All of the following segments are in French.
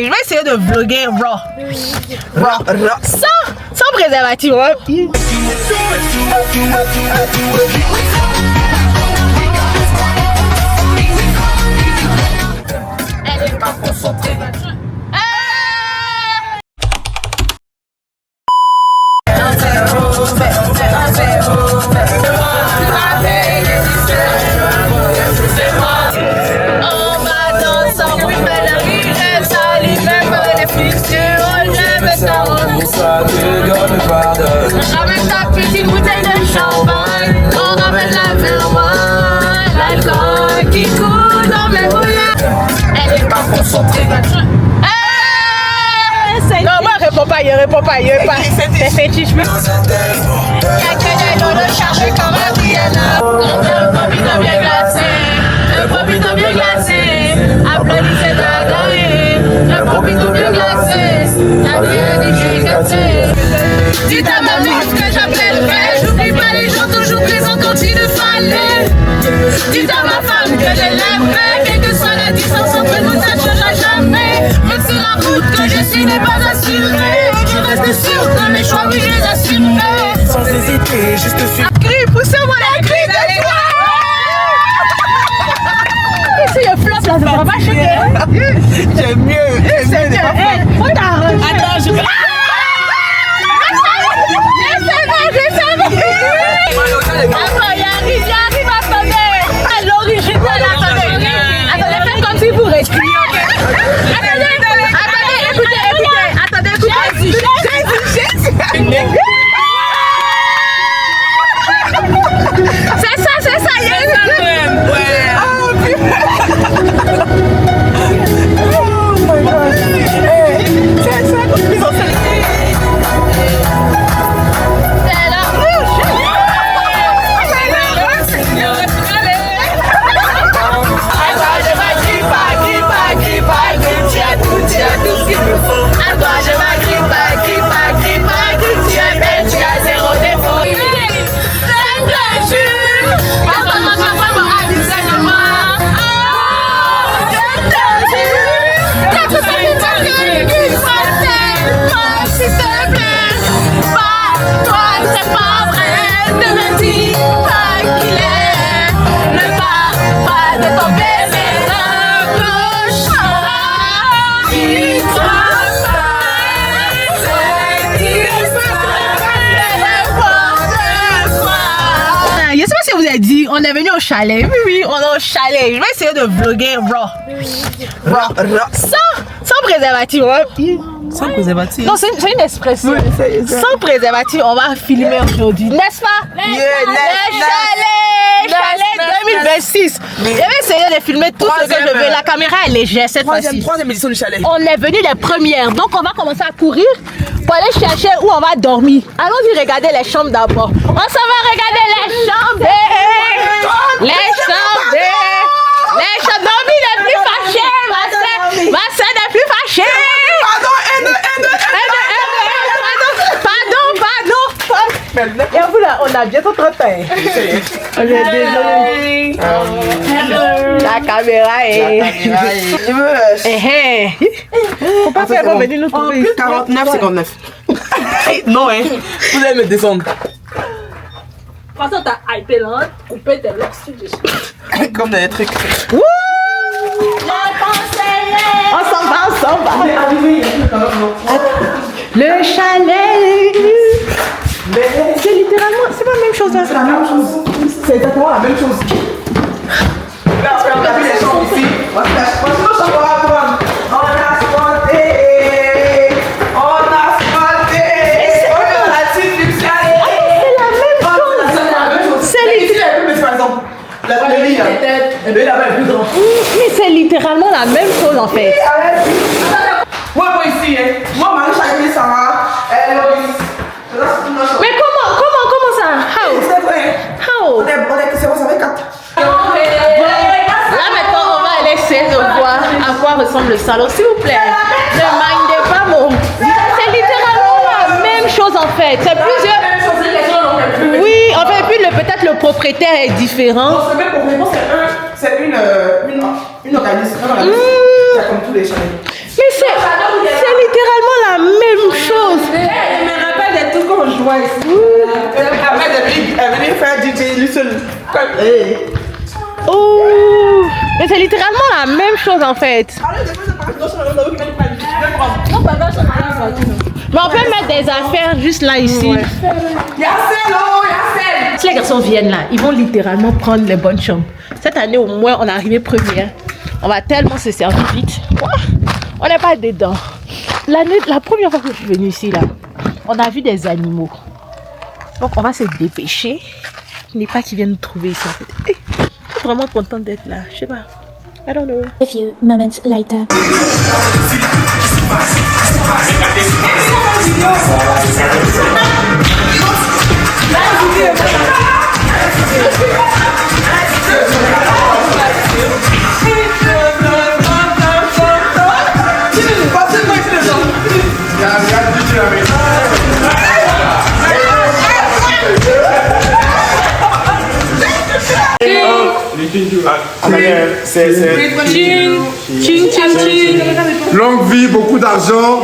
Je vais essayer de vlogger raw. Sans préservatif. Elle est pas concentrée. Ramène ta petite bouteille de champagne, on ramène la vermeille, l'alcool qui coule dans mes boulettes. Elle est pas concentrée. Non, moi je réponds pas, il répond pas. C'est fétiche. Y'a que des lolos chargés comme un Diana. Le popito bien glacé, le popito bien glacé. Applaudissez la garée, le popito bien glacé. La vie est gâté. Dites à ma mère que j'appellerai. J'oublie pas les gens toujours présents quand il le fallait. Dites à ma femme que je l'aimerai. Quelle que soit la distance entre nous, ça ne changera jamais. Même si la route que je suis n'est pas assurée, je reste sûr que mes choix, oui, je les assumerai. Sans hésiter, juste suivre. Crie, poussez-moi la crie de joie. Si je flotte là, ça va pas choquer. J'aime mieux. C'est mieux. On t'arrange. Attends, je vais. Attends, il arrive, attendez. À l'original, attendez. Attendez, faites comme si vous respirez. Attendez, écoutez. Jésus. C'est ça, yes. On est venu au chalet. Oui, on est au chalet. Je vais essayer de vlogger raw. Sans préservatif. Sans préservatif. Non, c'est une expression. Sans préservatif, on va filmer aujourd'hui. N'est-ce pas? Chalet 2026. Je vais essayer de filmer tout ce que je veux. La caméra est légère cette fois-ci. Troisième édition du chalet. On est venu les premières. Donc, on va commencer à courir pour aller chercher où on va dormir. Allons-y regarder les chambres d'abord. On s'en va regarder les chambres. Les chambres. Dormir les plus fâchés. Ma soeur les plus fâchée. Pardon. Et vous là, on a bientôt 30 ans. On est désolé. La caméra est. Faut pas faire venir nous trouver. 49,59. Non, hein. Vous allez me descendre. De toute façon, t'as hypé là, coupé tes locks. Comme dans les trucs. On s'en va. Le chalet. C'est littéralement, c'est pas la même chose là. C'est la même chose. C'est exactement la même chose. Regarde, on a vu les chambres ici. On a asfalté. Mais c'est littéralement la même chose en fait. Moi, ici, moi, Marie, chaque ça va. Mais comment ça? How? C'est vrai. How? C'est bon, ça fait 4. Là maintenant, on va aller essayer de voir à quoi ressemble le salon. S'il vous plaît, ne mindez pas mon. C'est littéralement la même chose en fait. C'est plusieurs. Oui, en fait, puis peut-être le propriétaire est différent. Non, c'est même propriétaire, c'est une organisme. C'est comme tous les chalets. Mais c'est. vois ici. Elle venait faire DJ lui seul. Oh, mais c'est littéralement la même chose en fait. Mais on peut mettre des affaires juste là ici. Si les garçons viennent là, ils vont littéralement prendre les bonnes chambres. Cette année au moins on est arrivé première. On va tellement se servir vite. Quoi? On n'est pas dedans. La première fois que je suis venue ici là, on a vu des animaux. Donc on va se dépêcher. Il n'est pas qu'ils viennent nous trouver ici en fait. Hey, je suis vraiment contente d'être là. Je sais pas. I don't know. A few moments later. Longue vie, beaucoup d'argent.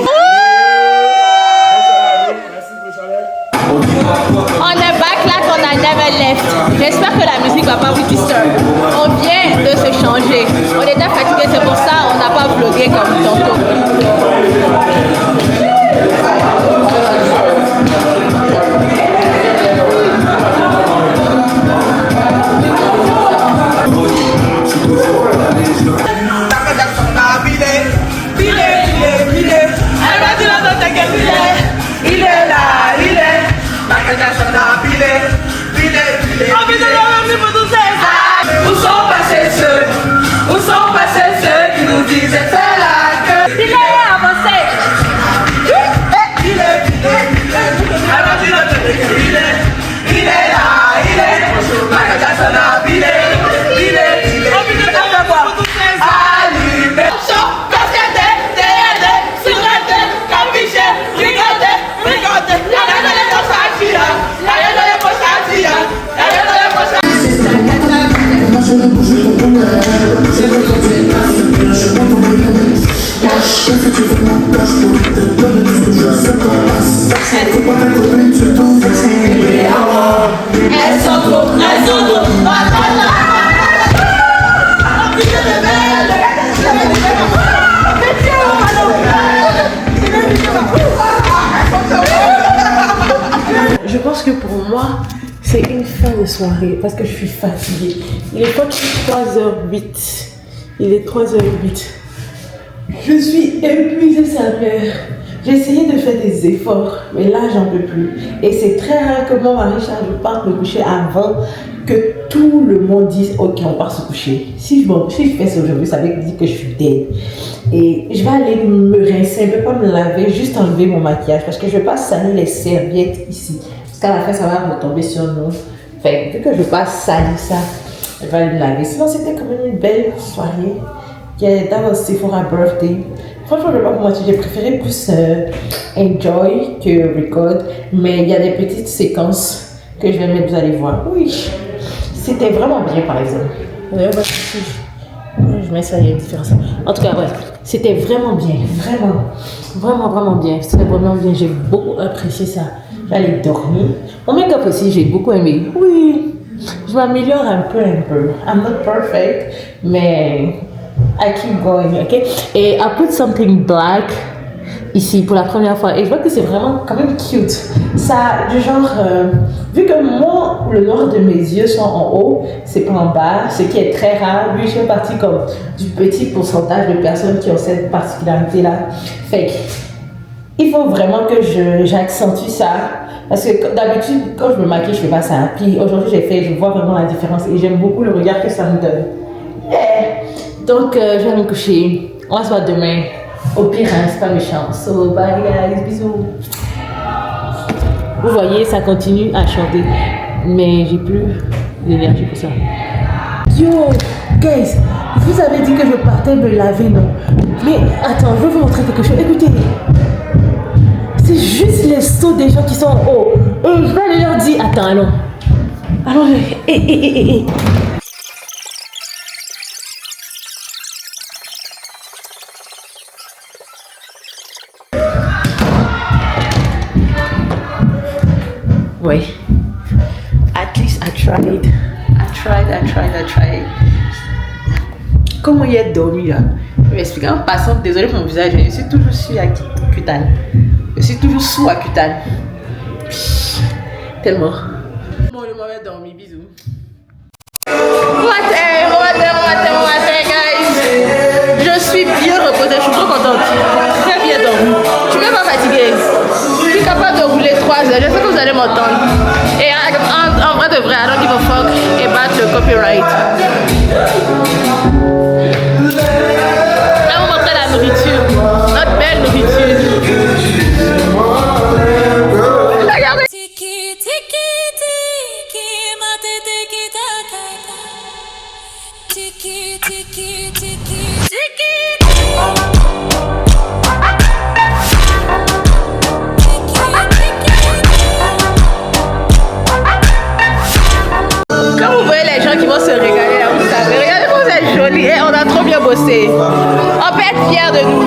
On est back là qu'on a never left. J'espère que la musique va pas vous disturber. On vient de se changer. On était fatigué, c'est pour ça on n'a pas vlogué comme tantôt. Où sont passés ceux qui nous disaient faire la queue? Il est avancé. Il est là, il est. Michael Jackson a bilé, il est. Allumé. Je pense que pour moi, c'est une fin de soirée parce que je suis fatiguée. Il est pas 3h08. Il est 3h08. Je suis épuisée, sa mère. J'ai essayé de faire des efforts, mais là, j'en peux plus. Et c'est très rare que mon mari Charles parte me coucher avant que tout le monde dise « Ok, on part se coucher ». Si je fais ça aujourd'hui, ça veut dire que je suis dead. Et je vais aller me rincer, je ne vais pas me laver, juste enlever mon maquillage parce que je ne vais pas salir les serviettes ici. Parce qu'à la fin, ça va retomber sur nous. Fait vu que je ne veux pas salir ça, je vais aller me laver. Sinon, c'était quand même une belle soirée. Dans le Sephora birthday. Franchement, je ne vais pas vous mentir, j'ai préféré plus enjoy que record. Mais il y a des petites séquences que je vais mettre, vous allez voir. Oui, c'était vraiment bien par exemple. Je mets ça, il y a une différence. En tout cas, ouais, c'était vraiment bien. Vraiment bien. C'était vraiment bien. J'ai beaucoup apprécié ça. J'allais dormir. Mon make-up aussi, j'ai beaucoup aimé. Oui, je m'améliore un peu. I'm not perfect, mais I keep going, ok? Et I put something black ici pour la première fois et je vois que c'est vraiment quand même cute. Ça, du genre, vu que moi, le noir de mes yeux sont en haut, c'est pas en bas, ce qui est très rare. Lui, je fais partie comme du petit pourcentage de personnes qui ont cette particularité-là. Fait que, il faut vraiment que j'accentue ça. Parce que d'habitude, quand je me maquille, je fais pas ça. Puis aujourd'hui, je vois vraiment la différence et j'aime beaucoup le regard que ça me donne. Yeah. Donc, je vais me coucher. On va se voir demain. Au pire, hein, c'est pas méchant. So, bye guys, bisous. Vous voyez, ça continue à chanter. Mais j'ai plus d'énergie pour ça. Yo, guys, vous avez dit que je partais me laver, non? Mais attends, je vais vous montrer quelque chose. Écoutez. C'est juste les sauts des gens qui sont en haut. Et je vais aller leur dire, attends, allons. Ouais. At least I tried. I tried. Comment y être dormi là? Je vais m'expliquer en passant. Désolée pour mon visage. Je suis toujours sous Accutane. Je suis toujours sous Accutane. Tellement. Bon, le mauvais dormi. Bisous. Matin, guys. Je suis bien reposée. Je suis trop contente. Très bien dormi. Je suis même pas fatiguée. Je suis capable de rouler 3 heures. Je sais que vous allez m'entendre. Et en vrai de vrai, I don't give a fuck about le copyright. Là, on va montrer la nourriture. Notre belle nourriture. Regardez. Quand vous voyez les gens qui vont se régaler là, vous savez, regardez comment vous êtes jolis, on a trop bien bossé. On peut être fiers de nous.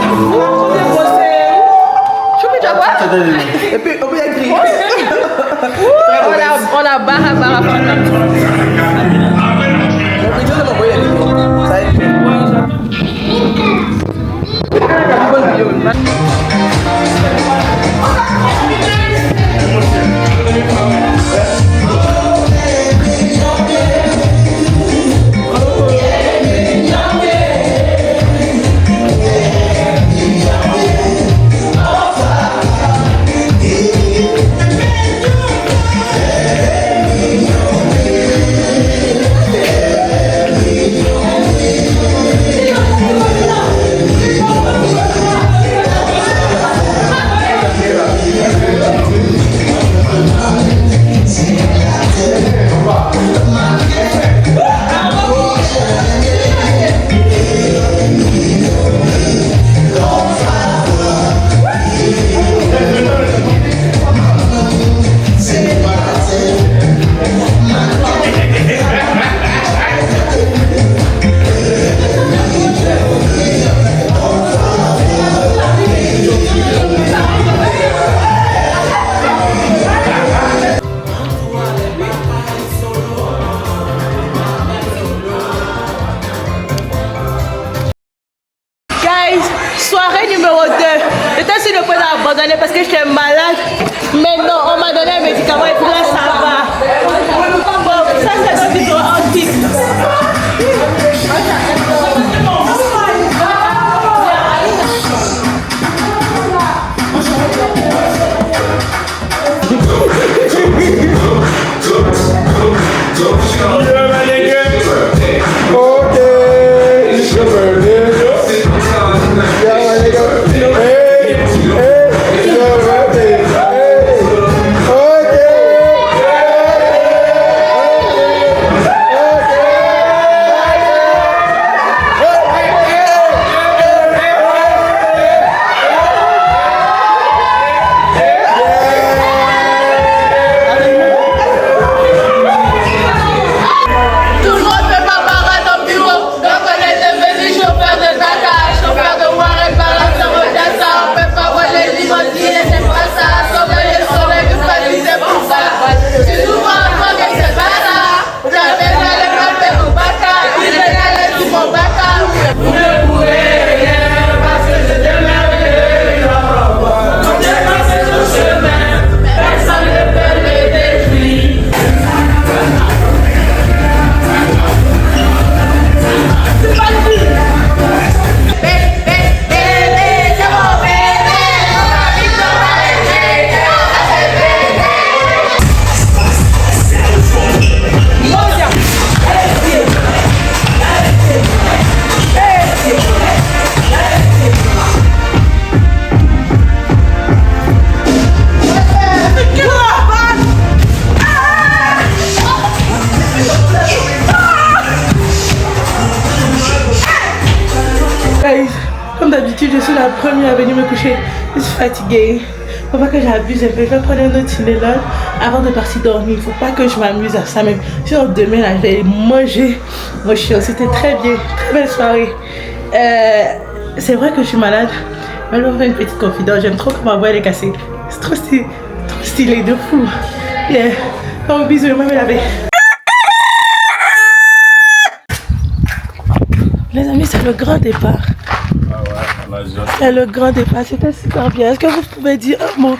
Choupi, tu vois quoi? Et puis, on peut y écrire. On a barra. Soirée numéro 2. J'étais sur le point d'abandonner parce que j'étais malade. Mais non, on m'a donné un médicament et puis là ça va. Bon, ça c'est notre vidéo antique. Comme d'habitude, je suis la première à venir me coucher. Je suis fatiguée. Faut pas que j'abuse un peu. Je vais prendre un autre Tylenol avant de partir dormir. Faut pas que je m'amuse à ça même. Sinon demain là, je vais manger mon chien. C'était très bien, très belle soirée. C'est vrai que je suis malade. Mais je vais faire une petite confidence. J'aime trop comment ma voix elle est cassée. C'est trop stylé de fou. Yeah. Donc, bisous, je vais me laver. Les amis, c'est le grand départ. C'est le grand départ, c'était super bien. Est-ce que vous pouvez dire un mot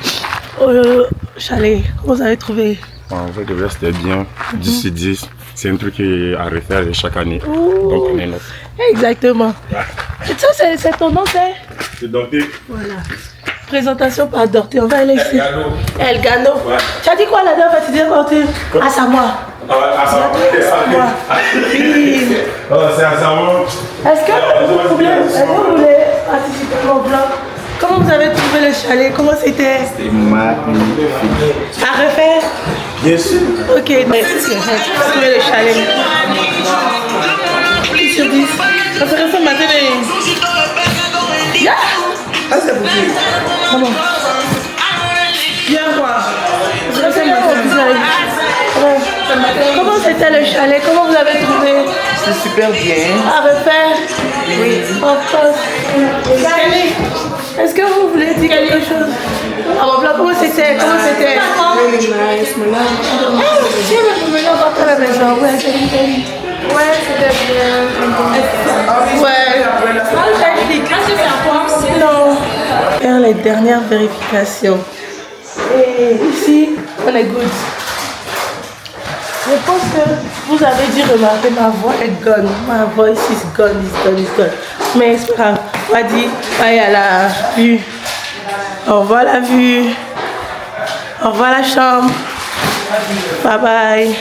au chalet? Comment vous avez trouvé? En fait, le reste est bien. 10 sur 10. C'est un truc à refaire chaque année. Ouh. Donc, on est là. Exactement. Et ça, c'est ton nom, c'est? C'est Dorté. Voilà. Présentation par Dorté. On va aller ici. El Gano. Ouais. Tu as dit quoi là-dedans? Tu dis Dorté? À Samoa. À Samoa. Oui. C'est à Samoa. Est-ce que vous voulez participer à mon vlog? Comment vous avez trouvé le chalet? Comment c'était? C'est magnifique. À refaire? Bien sûr. Ok, mais vous avez trouvé le chalet? 10 sur 10. Ça serait ça matin. Yeah! Ah, c'est possible. Comment? Bien quoi? Comment c'était le chalet? Comment vous avez trouvé? C'est super bien. À refaire? Oui. Of course. Est-ce que vous voulez dire quelque chose? À mon blog, comment c'était? Comment c'était? Really nice, Mélange. À la maison, ouais, c'était bien. Ouais. Non. Faire les dernières vérifications. Et ici, on est good. Je pense que vous avez dû remarquer, ma voix est gone. Ma voice is gone, is gone. Mais c'est pas grave. On va dire, bye à la vue. Au revoir la vue. Au revoir la chambre. Bye bye.